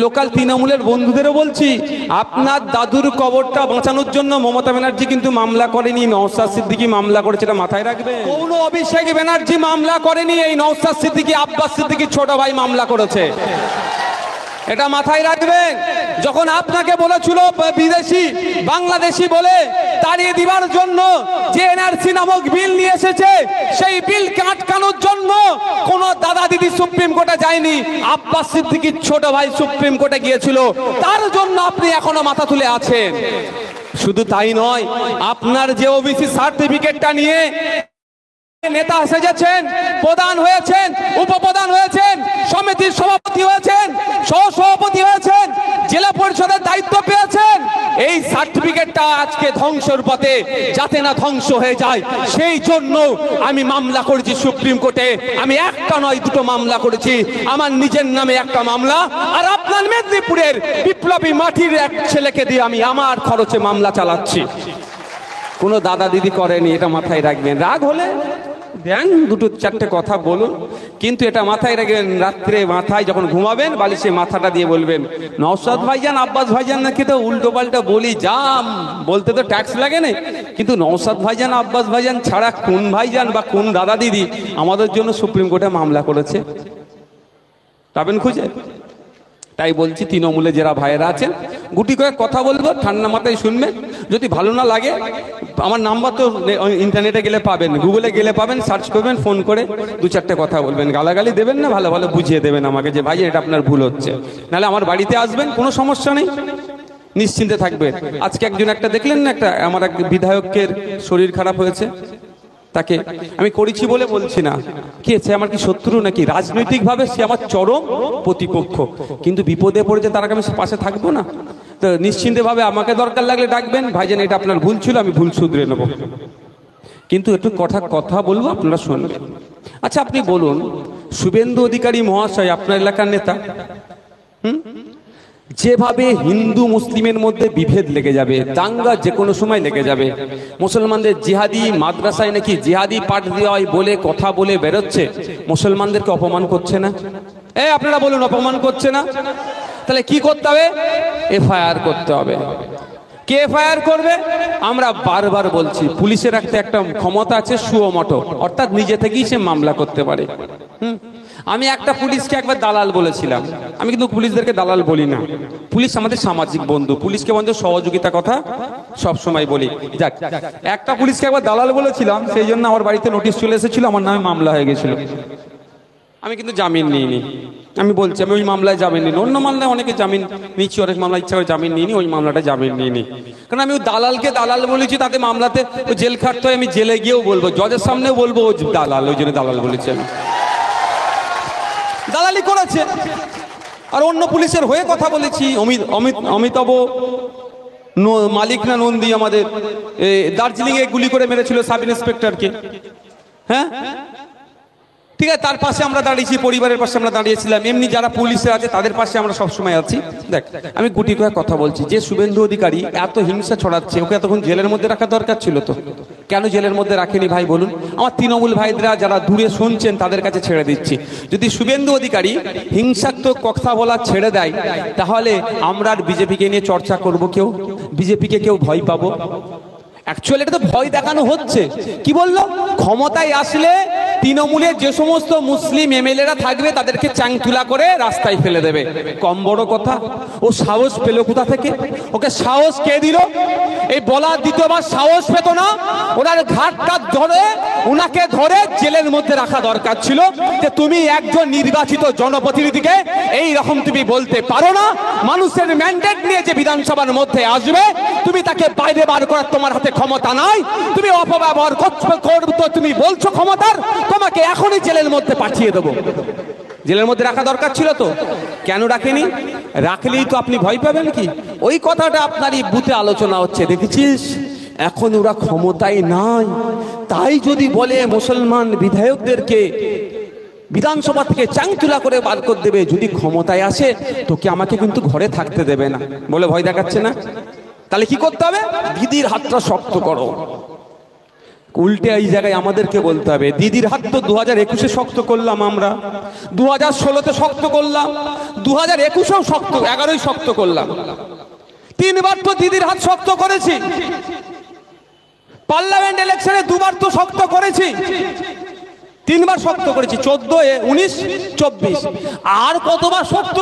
Local তৃণমূলের বন্ধুদেরও বলছি, আপনার দাদুর কবরটা বাঁচানোর জন্য মমতা ব্যানার্জি কিন্তু মামলা করেনি, নওশাদ সিদ্দিকী মামলা করেছে, এটা মাথায় রাখবে। কোনো অভিষেক ব্যানার্জি মামলা করেনি, এই নওশাদ সিদ্দিকী, আব্বাস সিদ্দিকীর ছোট ভাই মামলা করেছে, এটা মাথায় রাখবেন। যখন আপনাকে বলেছিল বিদেশি বাংলাদেশি বলে তাড়িয়ে দিবার জন্য যে এনআরসি নামক বিল নিয়ে এসেছে, সেই বিলকে আটকানোর জন্য কোন দাদা দিদি সুপ্রিম কোর্টে যায়নি, আব্বাস সিদ্দিকীর ছোট ভাই সুপ্রিম কোর্টে গিয়েছিল, তার জন্য আপনি এখনো মাথা তুলে আছেন। শুধু তাই নয়, আপনার যে ওবিসি সার্টিফিকেটটা নিয়ে নেতা সেজেছেন, প্রধান হয়েছেন, উপপ্রধান হয়েছেন, সমিতির সভাপতি হয়েছেন, সহসভাপতি হয়েছেন, জেলা পরিষদের দায়িত্ব পেয়েছেন, এই সার্টিফিকেটটা আজকে ধ্বংসের পথে, যাতে না ধ্বংস হয়ে যায় সেই জন্য আমি মামলা করেছি সুপ্রিম কোর্টে। আমি একটা নয় দুটো মামলা করেছি, আমার নিজের নামে একটা মামলা, আর আপনার মেদিনীপুরের বিপ্লবী মাটির এক ছেলেকে দিয়ে আমি আমার খরচে মামলা চালাচ্ছি। কোনো দাদা দিদি করেনি, এটা মাথায় রাখবেন। রাগ হলে দেন দুটো চারটে কথা বলুন, কিন্তু এটা মাথায় রাখবেন, রাত্রে মাথায় যখন ঘুমাবেন বালিশে মাথাটা দিয়ে বলবেন, নওশাদ ভাইজান, আব্বাস ভাইজান নাকি তো উল্টো পাল্টা বলি, জাম বলতে তো ট্যাক্স লাগে না, কিন্তু নওশাদ ভাইজান, আব্বাস ভাইজান ছাড়া কোন ভাইজান বা কোন দাদা দিদি আমাদের জন্য সুপ্রিম কোর্টে মামলা করেছে, পাবেন খুঁজে? তাই বলছি, তৃণমূলে যারা ভাইয়েরা আছেন গুটি করে কথা বলবো, ঠান্ডা মাথায় শুনবেন। যদি ভালো না লাগে, আমার নাম্বার তো ইন্টারনেটে গেলে পাবেন, গুগলে গেলে পাবেন, সার্চ করবেন, ফোন করে দু চারটে কথা বলবেন। গালাগালি দেবেন না, ভালো ভালো বুঝিয়ে দেবেন আমাকে যে ভাই এটা আপনার ভুল হচ্ছে, নাহলে আমার বাড়িতে আসবেন, কোনো সমস্যা নেই, নিশ্চিন্তে থাকবেন। আজকে একজন একটা দেখলেন না, একটা আমার এক বিধায়কের শরীর খারাপ হয়েছে, তাকে আমি করেছি বলে বলছি না, কি আছে, আমার কি শত্রু নাকি? রাজনৈতিকভাবে সে আমার চরম প্রতিপক্ষ, কিন্তু বিপদে পড়েছে, তার আগে আমি পাশে থাকবো না? তো নিশ্চিন্তে ভাবে আমাকে দরকার লাগলে ডাকবেন, ভাইজান এটা আপনার ভুল ছিল, আমি ভুল শুধরে নেব, কিন্তু একটু কথা বলবো, আপনারা শুনবেন। আচ্ছা আপনি বলুন, শুভেন্দু অধিকারী মহাশয় আপনার এলাকার নেতা, যেভাবে হিন্দু মুসলিমের মধ্যে বিভেদ লেগে যাবে, দাঙ্গা যে কোনো সময় লেগে যাবে, মুসলমানদের জিহাদি মাদ্রাসায় নাকি জিহাদি পাঠ দেওয়া হয় বলে কথা বলে বেরোচ্ছে, মুসলমানদেরকে অপমান করছে না? আপনারা বলুন, অপমান করছে না? তাহলে কি করতে হবে? এফআইআর করতে হবে। কে এফআইআর করবে? আমরা বারবার বলছি, পুলিশের একটা ক্ষমতা আছে সুমোটো, অর্থাৎ নিজে থেকেই সে মামলা করতে পারে। আমি একটা পুলিশকে একবার দালাল বলেছিলাম, আমি কিন্তু পুলিশদেরকে দালাল বলি না, পুলিশ আমাদের সামাজিক বন্ধু, পুলিশকে বন্ধু সহযোগিতা কথা সব সময় বলি। যাক, একটা পুলিশকে একবার দালাল বলেছিলাম, সেই জন্য আমার বাড়িতে নোটিশ চলে এসেছিল, আমার নামে মামলা হয়ে গেছিল। আমি কিন্তু জামিন নিইনি, আমি বলছি আমি ওই মামলায় জামিন নিইনি, অন্য মামলায় অনেকে জামিন নিচ্ছি, অনেক মামলা ইচ্ছা করে জামিন নিইনি, ওই মামলাটা জামিন নিইনি, কারণ আমি ওই দালালকে দালাল বলেছি, তাতে মামলাতে জেল খাটতে হয়, আমি জেলে গিয়েও বলবো, জজের সামনেও বলবো ও দালাল, ওই জন্য দালাল বলেছি আমি, দালালি করেছে। আর অন্য পুলিশের হয়ে কথা বলেছি, অমিতাভ মালিক না নন্দী আমাদের দার্জিলিং এ গুলি করে মেরেছিল সাব ইন্সপেক্টরকে, হ্যাঁ ঠিক আছে, তার পাশে আমরা দাঁড়িয়েছি, পরিবারের পাশে আমরা দাঁড়িয়েছিলাম, এমনি যারা পুলিশে আছে তাদের পাশে আমরা সবসময় আছি। দেখ, আমি গুটি করে কথা বলছি, যে শুভেন্দু অধিকারী এত হিংসা ছড়াচ্ছে, ওকে এতক্ষণ জেলের মধ্যে রাখা দরকার ছিল তো, কেন জেলের মধ্যে রাখেনি ভাই বলুন? আমার তৃণমূল ভাইরা যারা দূরে শুনছেন তাদের কাছে ছেড়ে দিচ্ছি, যদি শুভেন্দু অধিকারী হিংসাত্মক কথা বলা ছেড়ে দেয়, তাহলে আমরা আর বিজেপিকে নিয়ে চর্চা করব, কেউ বিজেপিকে কেউ ভয় পাবো? অ্যাকচুয়ালি এটা তো ভয় দেখানো হচ্ছে। কি বললো? ক্ষমতায় আসলে তৃণমূলের যে সমস্ত মুসলিম এমএলএরা থাকবে তাদেরকে চাংতুলা করে রাস্তায় ফেলে দেবে। কম বড় কথা? ও সাহস পেল কোথা থেকে? ওকে সাহস কে দিল? এই বলার দ্বিতীয়বার সাহস পেত না, ওনার ঘাটটা ধরে ওনাকে ধরে জেলের মধ্যে রাখা দরকার ছিল, যে তুমি একজন নির্বাচিত জনপ্রতিনিধিকে এই রকম তুমি বলতে পারো না, মানুষের ম্যান্ডেট নিয়ে যে বিধানসভার মধ্যে আসবে তুমি তাকে বাইরে বার করার তোমার হাতে ক্ষমতা নাই, তুমি অপব্যবহার করছো, তুমি বলছো ক্ষমতার, তোমাকে এখনই জেলের মধ্যে পাঠিয়ে দেবো। জেলের মধ্যে রাখা দরকার ছিল তো, কেন রাখেনি? রাখলেই তো আপনি ভয় পাবেন কি? ওই কথাটা আপনারই বুথে আলোচনা হচ্ছে, দেখেছিস এখন ওরা ক্ষমতায় নাই, তাই যদি বলে মুসলমান বিধায়কদেরকে বিধানসভা থেকে চাংতুলা করে বার করে দেবে, যদি ক্ষমতায় আসে তোকে আমাকে কিন্তু ঘরে থাকতে দেবে না বলে ভয় দেখাচ্ছে না। তাহলে কি করতে হবে? দিদির হাতটা শক্ত করো। উল্টে এই জায়গায় আমাদেরকে বলতে হবে দিদির হাত তো 2021-এ শক্ত করলাম আমরা, 2016-তে শক্ত করলাম, 2021-এও শক্ত, 11-ই শক্ত করলাম। 3 বার তো দিদির হাত শক্ত করেছি, পার্লামেন্ট ইলেকশনে 2 বার তো শক্ত করেছি, 3 বার শক্ত করেছি, 14, 19, 24। আর কতবার শক্ত